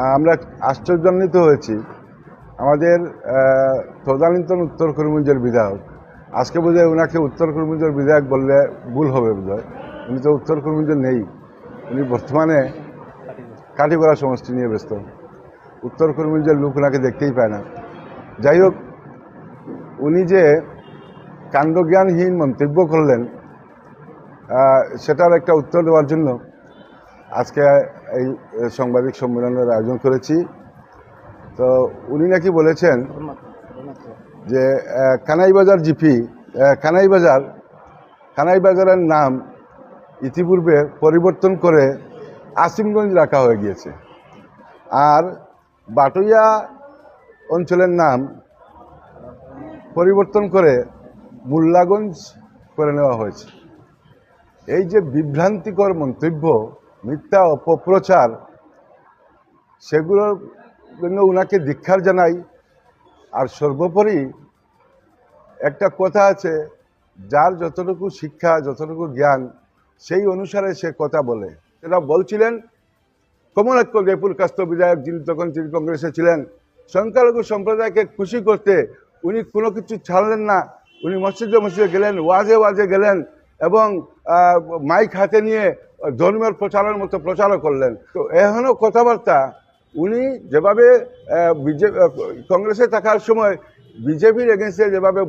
আমরা আশ্চর্যান্বিত হয়েছি। আমাদের তদানীন্তন উত্তর করিমগঞ্জের বিধায়ক, আজকে বোধহয় ওনাকে উত্তর করিমগঞ্জের বিধায়ক বললে ভুল হবে বোধহয়, উনি তো উত্তর করিমগঞ্জে নেই, উনি বর্তমানে কাঠিগড়া সমষ্টি নিয়ে ব্যস্ত। উত্তর করিমগঞ্জের লোক ওনাকে দেখতেই পায় না। যাই হোক, উনি যে কাণ্ডজ্ঞানহীন মন্তব্য করলেন সেটার একটা উত্তর দেওয়ার জন্য আজকে এই সাংবাদিক সম্মেলনের আয়োজন করেছি। তো উনি নাকি বলেছেন যে কানাইবাজার জিপি কানাইবাজারের নাম ইতিপূর্বে পরিবর্তন করে আসিমগঞ্জ রাখা হয়ে গিয়েছে, আর বাটুইয়া অঞ্চলের নাম পরিবর্তন করে মোল্লাগঞ্জ করে নেওয়া হয়েছে। এই যে বিভ্রান্তিকর মন্তব্য, মিথ্যা অপপ্রচার, সেগুলোর জন্য উনাকে ধিক্কার জানাই। আর সর্বোপরি একটা কথা আছে, যার যতটুকু শিক্ষা, যতটুকু জ্ঞান, সেই অনুসারে সে কথা বলে। সেটা বলছিলেন কমলাক্ষ জয়পুর কাস্ত বিধায়ক, যিনি তখন তিনি কংগ্রেসে ছিলেন। সংখ্যালঘু সম্প্রদায়কে খুশি করতে উনি কোনো কিছু ছাড়লেন না। উনি মসজিদে মসজিদে গেলেন, ওয়াজে গেলেন এবং মাইক হাতে নিয়ে ধর্মের প্রচারের মতো প্রচারও করলেন। তো এখনও কথাবার্তা উনি যেভাবে কংগ্রেসে থাকার সময় বিজেপির এগেনস্টে যেভাবে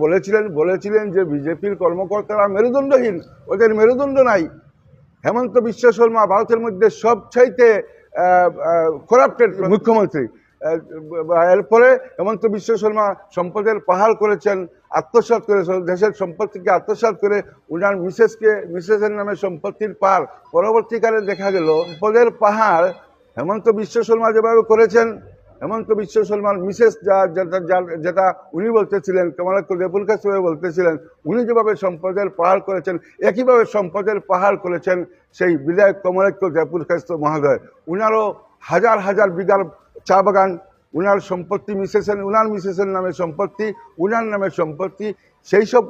বলেছিলেন যে বিজেপির কর্মকর্তারা মেরুদণ্ডহীন, ওদের মেরুদণ্ড নাই। হেমন্ত বিশ্ব শর্মা ভারতের মধ্যে সবচাইতে করাপ্টেড মুখ্যমন্ত্রী। এরপরে হেমন্ত বিশ্ব শর্মা সম্পদের পাহাড় করেছেন, আত্মসাৎ করেছেন, দেশের সম্পত্তিকে আত্মসাৎ করে উনার মিসেসের নামে সম্পত্তির পার। পরবর্তীকালে দেখা গেল সম্পদের পাহাড় হেমন্ত বিশ্ব শর্মা যেভাবে করেছেন, হেমন্ত বিশ্ব শর্মার মিসেস যেটা উনি বলতেছিলেন, কমলাক্ষ জয়পুর কাস্ত বলতেছিলেন, উনি যেভাবে সম্পদের পাহাড় করেছেন, একইভাবে সম্পদের পাহাড় করেছেন সেই বিধায়ক কমলাক্ষ জয়পুর কাস্ত মহোদয়। উনারও হাজার হাজার বিঘার চা বাগান, উনার সম্পত্তি উনার মিসেসের নামে সম্পত্তি, উনার নামে সম্পত্তি। সেই সব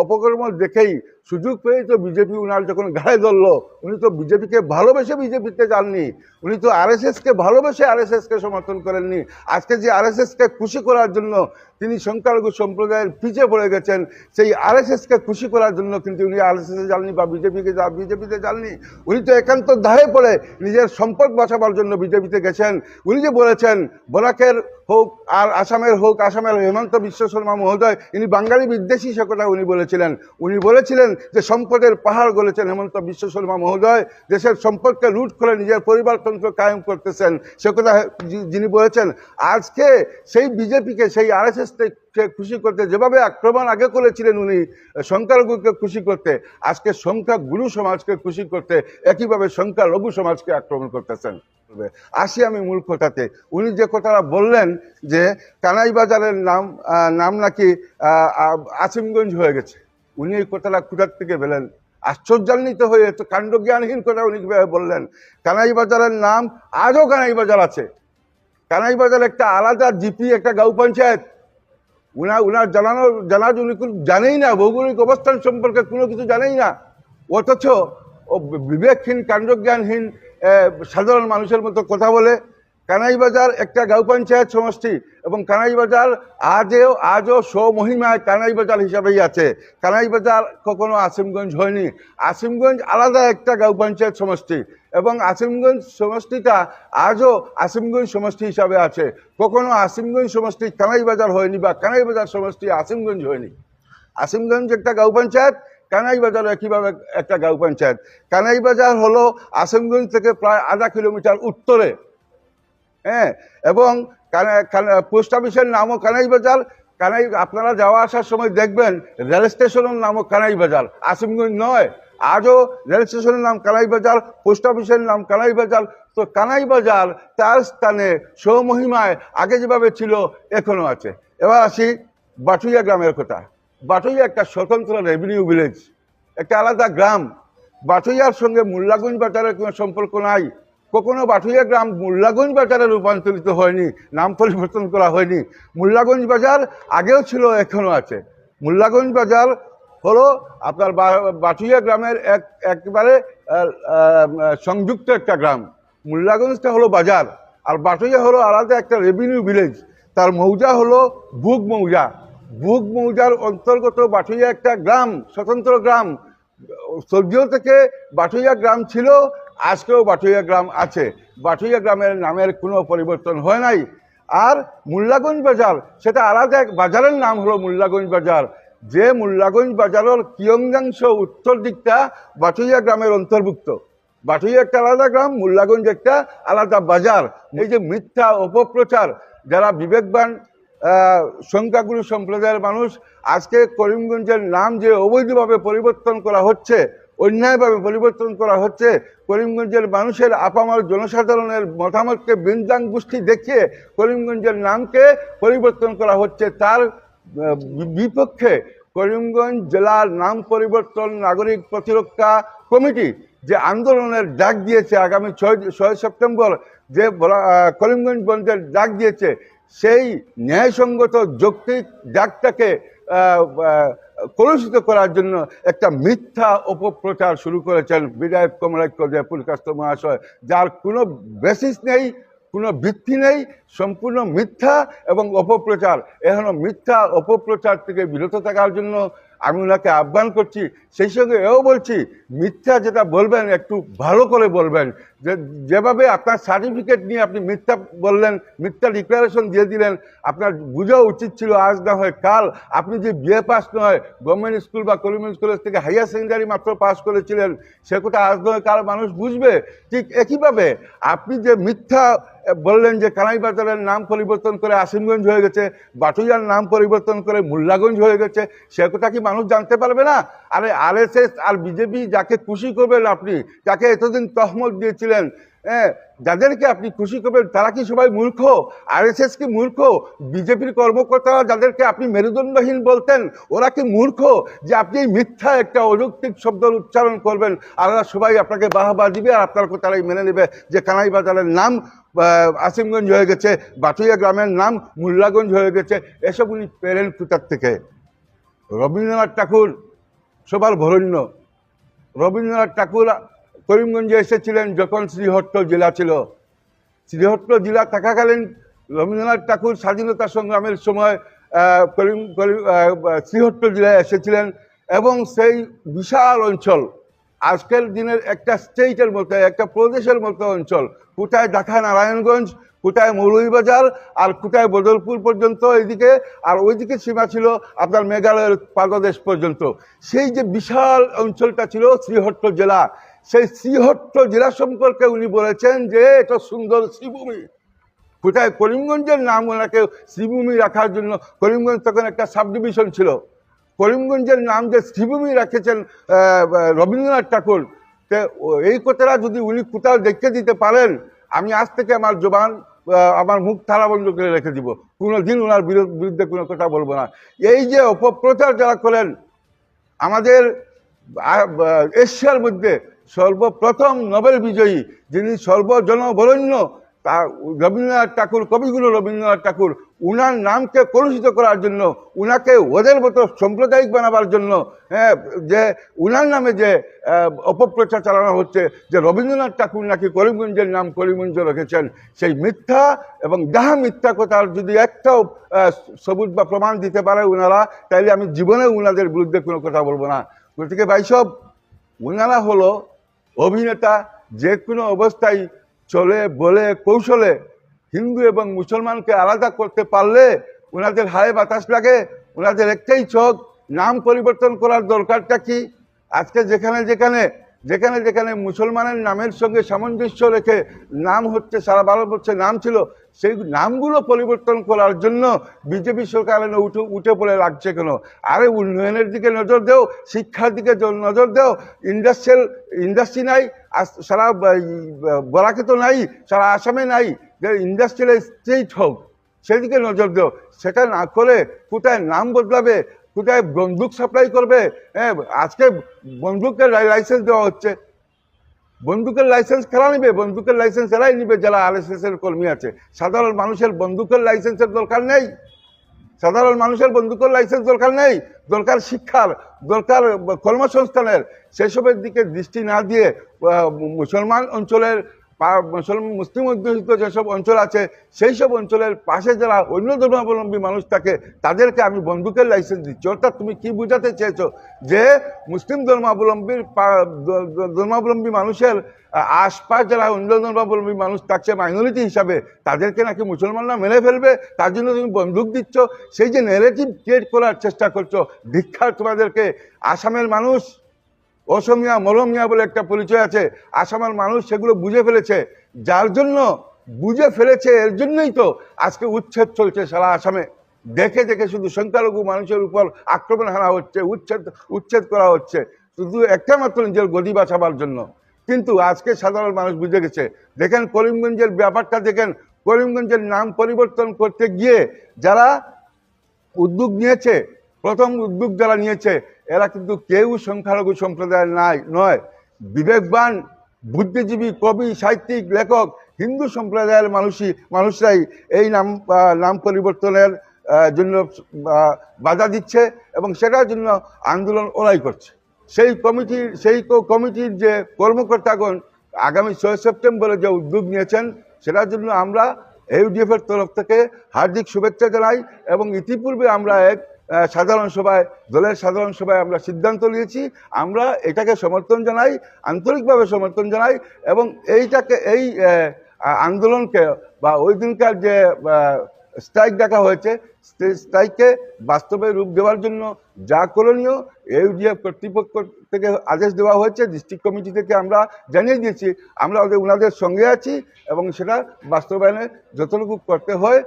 অপকর্ম দেখেই সুযোগ পেয়েই তো বিজেপি উনার যখন ঘাড়ে ধরলো, উনি তো বিজেপিকে ভালোবেসে বিজেপিতে যাননি, উনি তো আরএসএসকে ভালোবেসে আরএসএসকে সমর্থন করেননি। আজকে যে আরএসএসকে খুশি করার জন্য তিনি সংখ্যালঘু সম্প্রদায়ের পিছিয়ে পড়ে গেছেন, সেই আরএসএসকে খুশি করার জন্য কিন্তু উনি আরএসএসে যাননি বা বিজেপিতে যাননি। উনি তো একান্ত দায়ে পড়ে নিজের সম্পদ বাঁচাবার জন্য বিজেপিতে গেছেন। উনি যে বলেছেন বরাকের হোক আর আসামের হোক, আসামের হেমন্ত বিশ্ব শর্মা মহোদয় ইনি বাঙালি বিদ্বেষী, সে কথা উনি বলেছিলেন যে সম্পদের পাহাড় গড়েছেন হেমন্ত বিশ্ব শর্মা মহোদয়, দেশের সম্পদকে লুট করে নিজের পরিবারতন্ত্র কায়েম করতেছেন, সে কথা যিনি বলেছেন। আজকে সেই বিজেপিকে, সেই আরএসএসকে খুশি করতে যেভাবে আক্রমণ আগে করেছিলেন উনি সংখ্যালঘুকে খুশি করতে, আজকে সংখ্যাগুরু সমাজকে খুশি করতে একইভাবে সংখ্যালঘু সমাজকে আক্রমণ করতেছেন। আসি আমি মূল কথাতে। উনি যে কথাটা বললেন যে কানাইবাজারের নাম নাকি আসিমগঞ্জ হয়ে গেছে, উনি এই কথাটা কোথার থেকে বলেন? আশ্চর্যান্বিত হয়ে এত কাণ্ডজ্ঞানহীন কথা উনি কিভাবে বললেন? কানাইবাজারের নাম আজও কানাইবাজার আছে। কানাইবাজার একটা আলাদা জিপি, একটা গাঁও পঞ্চায়েত। উনার জানার উনি জানেই না, ভৌগোলিক অবস্থান সম্পর্কে কোনো কিছু জানেই না। অথচ ও বিবেকহীন, কাণ্ডজ্ঞানহীন সাধারণ মানুষের মতো কথা বলে। কানাইবাজার একটা গাঁও পঞ্চায়েত সমষ্টি এবং কানাইবাজার আজও স্বমহিমায় কানাইবাজার হিসাবেই আছে। কানাইবাজার কখনো আসিমগঞ্জ হয়নি। আসিমগঞ্জ আলাদা একটা গাঁও পঞ্চায়েত সমষ্টি এবং আসিমগঞ্জ সমষ্টিটা আজও আসিমগঞ্জ সমষ্টি হিসাবে আছে। কখনো আসিমগঞ্জ সমষ্টি কানাইবাজার হয়নি বা কানাইবাজার সমষ্টি আসিমগঞ্জ হয়নি। আসিমগঞ্জ একটা গাঁও পঞ্চায়েত, কানাইবাজার একইভাবে একটা গাঁও পঞ্চায়েত। কানাইবাজার হলো আসিমগঞ্জ থেকে প্রায় আধা কিলোমিটার উত্তরে, হ্যাঁ, এবং পোস্ট অফিসের নামও কানাইবাজার। আপনারা যাওয়া আসার সময় দেখবেন রেল স্টেশনের নামও কানাইবাজার, আসিমগঞ্জ নয়। আজও রেল স্টেশনের নাম কানাইবাজার, পোস্ট অফিসের নাম কানাইবাজার। তো কানাইবাজার তার স্থানে স্বমহিমায় আগে যেভাবে ছিল এখনো আছে। এবার আসি বাটুইয়া গ্রামের কথা। বাটুইয়া একটা স্বতন্ত্র রেভিনিউ ভিলেজ, একটা আলাদা গ্রাম। বাটুইয়ার সঙ্গে মোল্লাগঞ্জ বাজারের কোনো সম্পর্ক নাই। কখনো বাটুইয়া গ্রাম মোল্লাগঞ্জ বাজারে রূপান্তরিত হয়নি, নাম পরিবর্তন করা হয়নি। মোল্লাগঞ্জ বাজার আগেও ছিল, এখনো আছে। মোল্লাগঞ্জ বাজার হলো আপনার বাটুইয়া গ্রামের একেবারে সংযুক্ত একটা গ্রাম। মোল্লাগঞ্জটা হলো বাজার, আর বাটুইয়া হলো আলাদা একটা রেভিনিউ ভিলেজ। তার মৌজা হলো বুগ মৌজা। বুগ মৌজার অন্তর্গত বাটুইয়া একটা গ্রাম, স্বতন্ত্র গ্রাম। স্বর্গীয় থেকে বাটুইয়া গ্রাম ছিল, আজকেও বাটুইয়া গ্রাম আছে। বাটুইয়া গ্রামের নামের কোনো পরিবর্তন হয় নাই। আর মোল্লাগঞ্জ বাজার, সেটা আলাদা এক বাজারের নাম হলো মোল্লাগঞ্জ বাজার। যে মোল্লাগঞ্জ বাজারের কিয়ংজাংশ উত্তর দিকটা বাটুইয়া গ্রামের অন্তর্ভুক্ত। বাটুইয়া একটা আলাদা গ্রাম, মোল্লাগঞ্জ একটা আলাদা বাজার। এই যে মিথ্যা অপপ্রচার, যারা বিবেকবান সংখ্যাগুরু সম্প্রদায়ের মানুষ, আজকে করিমগঞ্জের নাম যে অবৈধভাবে পরিবর্তন করা হচ্ছে, অন্যায়ভাবে পরিবর্তন করা হচ্ছে, করিমগঞ্জের মানুষের আপামর জনসাধারণের মতামতকে বৃন্দাং গোষ্ঠী দেখিয়ে করিমগঞ্জের নামকে পরিবর্তন করা হচ্ছে, তার বিপক্ষে করিমগঞ্জ জেলার নাম পরিবর্তন নাগরিক প্রতিরক্ষা কমিটি যে আন্দোলনের ডাক দিয়েছে, আগামী 6 সেপ্টেম্বর যে করিমগঞ্জ বন্ধের ডাক দিয়েছে, সেই ন্যায়সঙ্গত যৌক্তিক ডাকটাকে কলুষিত করার জন্য একটা মিথ্যা অপপ্রচার শুরু করেছেন বিধায়ক কমলাক্ষ জয়পুরকাস্ত মহাশয়, যার কোনো বেসিস নেই, কোনো ভিত্তি নেই, সম্পূর্ণ মিথ্যা এবং অপপ্রচার। এখনো মিথ্যা অপপ্রচার থেকে বিরত থাকার জন্য আমি ওনাকে আহ্বান করছি। সেই সঙ্গে এও বলছি, মিথ্যা যেটা বলবেন একটু ভালো করে বলবেন। যেভাবে আপনার সার্টিফিকেট নিয়ে আপনি মিথ্যা বললেন, মিথ্যা ডিক্লারেশন দিয়ে দিলেন, আপনার বোঝা উচিত ছিল আজ না হয় কাল আপনি যে বিএ পাস নয়, গভর্নমেন্ট স্কুল বা কলিগঞ্জ কলেজ থেকে হাইয়ার সেকেন্ডারি মাত্র পাস করেছিলেন, সে কথা আজ নয় কাল মানুষ বুঝবে। ঠিক একইভাবে আপনি যে মিথ্যা বললেন যে কানাইবাজারের নাম পরিবর্তন করে আসিমগঞ্জ হয়ে গেছে, বাটুইয়ার নাম পরিবর্তন করে মোল্লাগঞ্জ হয়ে গেছে, সে কথা কি মানুষ জানতে পারবে না? আরে আরএসএস আর বিজেপি যাকে খুশি করবেন, আপনি যাকে এতদিন তহমত দিয়েছিলেন, যাদেরকে আপনি খুশি করবেন, তারা কি সবাই মূর্খ? আরএসএস কি মূর্খ? বিজেপির কর্মকর্তারা যাদেরকে আপনি মেরুদণ্ডহীন বলতেন, ওরা কি মূর্খ যে আপনি এই মিথ্যা একটা অযৌক্তিক শব্দ উচ্চারণ করবেন আর ওরা সবাই আপনাকে বাহবা দিবে আর আপনার কথাটাই মেনে নেবে যে কানাইবাজারের নাম আসিমগঞ্জ হয়ে গেছে, বাটুইয়া গ্রামের নাম মোল্লাগঞ্জ হয়ে গেছে? এসব উনি পেরেন কোথার থেকে? রবীন্দ্রনাথ ঠাকুর সবার বরেণ্য। রবীন্দ্রনাথ ঠাকুর করিমগঞ্জে এসেছিলেন যখন শ্রীহট্ট জেলা ছিল। শ্রীহট্ট জেলা থাকাকালীন রবীন্দ্রনাথ ঠাকুর স্বাধীনতা সংগ্রামের সময় শ্রীহট্ট জেলায় এসেছিলেন এবং সেই বিশাল অঞ্চল, আজকের দিনের একটা স্টেটের মতো, একটা প্রদেশের মতো অঞ্চল, কোথায় ঢাকা নারায়ণগঞ্জ, কোথায় মৌলভীবাজার, আর কোথায় বদলপুর পর্যন্ত এইদিকে, আর ওইদিকে সীমা ছিল আপনার মেঘালয়ের পাদদেশ পর্যন্ত। সেই যে বিশাল অঞ্চলটা ছিল শ্রীহট্ট জেলা, সেই শ্রীহট্ট জেলা সম্পর্কে উনি বলেছেন যে এটা সুন্দর শ্রীভূমি। কোথায় করিমগঞ্জের নাম ওনাকে শ্রীভূমি রাখার জন্য, করিমগঞ্জ তখন একটা সাব ডিভিশন ছিল, করিমগঞ্জের নাম যে শ্রীভূমি রাখেছেন রবীন্দ্রনাথ ঠাকুর, এই কথাটা যদি উনি কোথাও দেখে দিতে পারেন, আমি আজ থেকে আমার জবান, আমার মুখ তালাবন্ধ করে রেখে দিব, কোনোদিন ওনার বিরুদ্ধে কোনো কথা বলবো না। এই যে অপপ্রচার যারা করেন, আমাদের এশিয়ার মধ্যে সর্বপ্রথম নোবেল বিজয়ী, যিনি সর্বজনবরেণ্য, তা রবীন্দ্রনাথ ঠাকুর, কবিগুরু রবীন্দ্রনাথ ঠাকুর, উনার নামকে কলুষিত করার জন্য, উনাকে ওদের মতো সাম্প্রদায়িক বানাবার জন্য, যে উনার নামে যে অপপ্রচার চালানো হচ্ছে যে রবীন্দ্রনাথ ঠাকুর নাকি করিমগঞ্জের নাম করিমগঞ্জ রেখেছেন, সেই মিথ্যা এবং ডাহা মিথ্যা কথার যদি একটাও সবুজ বা প্রমাণ দিতে পারে উনারা, তাইলে আমি জীবনে উনাদের বিরুদ্ধে কোনো কথা বলবো না। গতিকে ভাইসব, উনারা হলো অভিনেতা, যে কোনো অবস্থায় চলে বলে কৌশলে হিন্দু এবং মুসলমানকে আলাদা করতে পারলে ওনাদের হাড়ে বাতাস লাগে। ওনাদের একটাই চোখ, নাম পরিবর্তন করার দরকারটা কি? আজকে যেখানে যেখানে যেখানে যেখানে মুসলমানের নামের সঙ্গে সামঞ্জস্য রেখে নাম হচ্ছে, সারা ভারতবর্ষে নাম ছিল, সেই নামগুলো পরিবর্তন করার জন্য বিজেপি সরকার উঠে পড়ে লাগছে কেন? আরে উন্নয়নের দিকে নজর দেও, শিক্ষার দিকে নজর দেও, ইন্ডাস্ট্রি নাই, সারা বরাকে তো নাই, সারা আসামে নাই, যে ইন্ডাস্ট্রিয়াল স্টেট হোক, সেদিকে নজর দেও। সেটা না করে কোথায় নাম বদলাবে, কোথায় বন্দুক সাপ্লাই করবে? আজকে বন্দুকের লাইসেন্স দেওয়া হচ্ছে, বন্দুকের লাইসেন্স কারা নিবে? বন্দুকের লাইসেন্স এরাই নিবে যারা আরএসএস এর কর্মী আছে। সাধারণ মানুষের বন্দুকের লাইসেন্সের দরকার নেই, সাধারণ মানুষের বন্দুকের লাইসেন্স দরকার নেই, দরকার শিক্ষার, দরকার কর্মসংস্থানের। সেসবের দিকে দৃষ্টি না দিয়ে মুসলমান অঞ্চলের মুসলিম অধ্যুষিত যেসব অঞ্চল আছে সেই সব অঞ্চলের পাশে যারা অন্য ধর্মাবলম্বী মানুষ থাকে তাদেরকে আমি বন্দুকের লাইসেন্স দিচ্ছি। অর্থাৎ তুমি কি বোঝাতে চেয়েছো যে মুসলিম ধর্মাবলম্বী মানুষের আশপাশ যারা অন্য ধর্মাবলম্বী মানুষ থাকছে মাইনরিটি হিসাবে তাদেরকে নাকি মুসলমানরা মেরে ফেলবে, তার জন্য তুমি বন্দুক দিচ্ছ। সেই যে নেগেটিভ ক্রিয়েট করার চেষ্টা করছো, ধিক্কার তোমাদেরকে। আসামের মানুষ অসমিয়া মরমিয়া বলে একটা পরিচয় আছে, আসামের মানুষ সেগুলো বুঝে ফেলেছে। যার জন্য বুঝে ফেলেছে এর জন্যই তো আজকে উচ্ছেদ চলছে সারা আসামে। দেখে দেখে শুধু সংখ্যালঘু মানুষের উপর আক্রমণ হানা হচ্ছে, উচ্ছেদ করা হচ্ছে শুধু একটা মাত্র নিজের গদি বাঁচাবার জন্য। কিন্তু আজকে সাধারণ মানুষ বুঝে গেছে। দেখেন করিমগঞ্জের ব্যাপারটা দেখেন, করিমগঞ্জের নাম পরিবর্তন করতে গিয়ে যারা উদ্যোগ নিয়েছে, প্রথম উদ্যোগ যারা নিয়েছে এরা কিন্তু কেউ সংখ্যালঘু সম্প্রদায়ের নয়। বিবেকবান বুদ্ধিজীবী, কবি, সাহিত্যিক, লেখক হিন্দু সম্প্রদায়ের মানুষরাই এই নাম পরিবর্তনের জন্য বাধা দিচ্ছে এবং সেটার জন্য আন্দোলন ওরাই করছে। সেই কমিটির যে কর্মকর্তাগণ আগামী 6 সেপ্টেম্বরে যে উদ্যোগ নিয়েছেন সেটার জন্য আমরা ইউডিএফ এর তরফ থেকে হার্দিক শুভেচ্ছা জানাই। এবং ইতিপূর্বে আমরা এক দলের সাধারণ সভায় আমরা সিদ্ধান্ত নিয়েছি, আমরা এটাকে সমর্থন জানাই, আন্তরিকভাবে সমর্থন জানাই। এবং এই আন্দোলনকে বা ওই দিনকার যে স্ট্রাইক ডাকা হয়েছে স্ট্রাইককে বাস্তবে রূপ দেওয়ার জন্য যা করণীয় ইউডিএফ কর্তৃপক্ষ থেকে আদেশ দেওয়া হয়েছে, ডিস্ট্রিক্ট কমিটি থেকে আমরা জানিয়ে দিয়েছি। আমরা ওনাদের সঙ্গে আছি এবং সেটা বাস্তবায়নে যতটুকু করতে হয়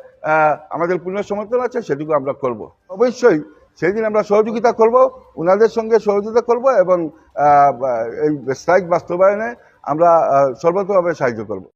আমাদের পূর্ণ সমর্থন আছে, সেটুকু আমরা করব। অবশ্যই সেই দিন আমরা সহযোগিতা করব, ওনাদের সঙ্গে সহযোগিতা করব এবং এই স্ট্রাইক বাস্তবায়নে আমরা সর্বতভাবে সাহায্য করব।